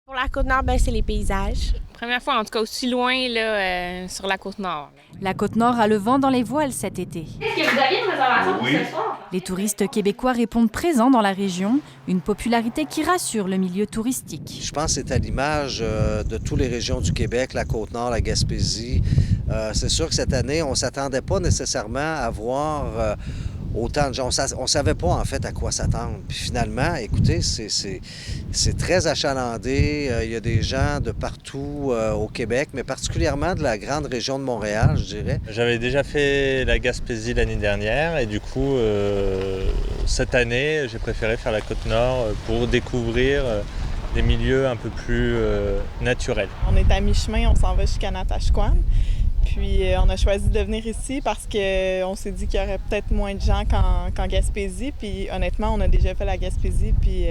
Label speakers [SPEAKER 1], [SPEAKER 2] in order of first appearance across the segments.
[SPEAKER 1] Pour la Côte-Nord, c'est les paysages.
[SPEAKER 2] Première fois, en tout cas, aussi loin là, sur la Côte-Nord.
[SPEAKER 3] La Côte-Nord a le vent dans les voiles cet été.
[SPEAKER 4] Est-ce que vous aviez une réservation pour ce soir?
[SPEAKER 3] Les touristes québécois répondent présents dans la région, une popularité qui rassure le milieu touristique.
[SPEAKER 5] Je pense que c'est à l'image de toutes les régions du Québec, la Côte-Nord, la Gaspésie. C'est sûr que cette année, on ne s'attendait pas nécessairement à voir autant de gens. On ne savait pas, en fait, à quoi s'attendre. Puis finalement, écoutez, c'est très achalandé. Il y a des gens de partout au Québec, mais particulièrement de la grande région de Montréal, je dirais.
[SPEAKER 6] J'avais déjà fait la Gaspésie l'année dernière et du coup, cette année, j'ai préféré faire la Côte-Nord pour découvrir des milieux un peu plus naturels.
[SPEAKER 7] On est à mi-chemin, on s'en va jusqu'à Natashquan. Puis on a choisi de venir ici parce qu'on s'est dit qu'il y aurait peut-être moins de gens qu'en Gaspésie. Puis honnêtement, on a déjà fait la Gaspésie, puis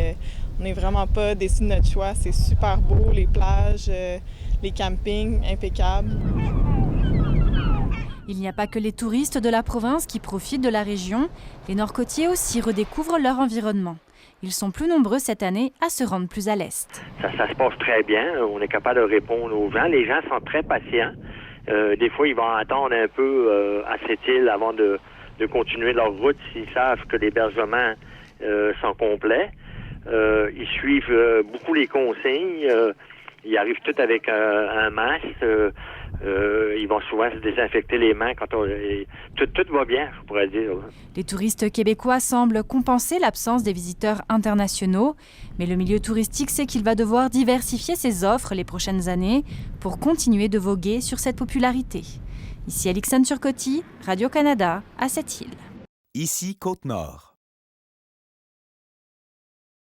[SPEAKER 7] on n'est vraiment pas déçus de notre choix. C'est super beau, les plages, les campings, impeccables.
[SPEAKER 3] Il n'y a pas que les touristes de la province qui profitent de la région. Les Nord-Côtiers aussi redécouvrent leur environnement. Ils sont plus nombreux cette année à se rendre plus à l'est.
[SPEAKER 8] Ça se passe très bien. On est capable de répondre aux gens. Les gens sont très patients. Des fois, ils vont attendre un peu à cette île avant de continuer leur route s'ils savent que l'hébergement sont complets. Ils suivent beaucoup les consignes. Ils arrivent tous avec un masque. Ils vont souvent se désinfecter les mains quand tout va bien, je pourrais dire.
[SPEAKER 3] Les touristes québécois semblent compenser l'absence des visiteurs internationaux, mais le milieu touristique sait qu'il va devoir diversifier ses offres les prochaines années pour continuer de voguer sur cette popularité. Ici Alixane Turcotte, Radio-Canada, à Sept-Îles.
[SPEAKER 9] Ici Côte-Nord.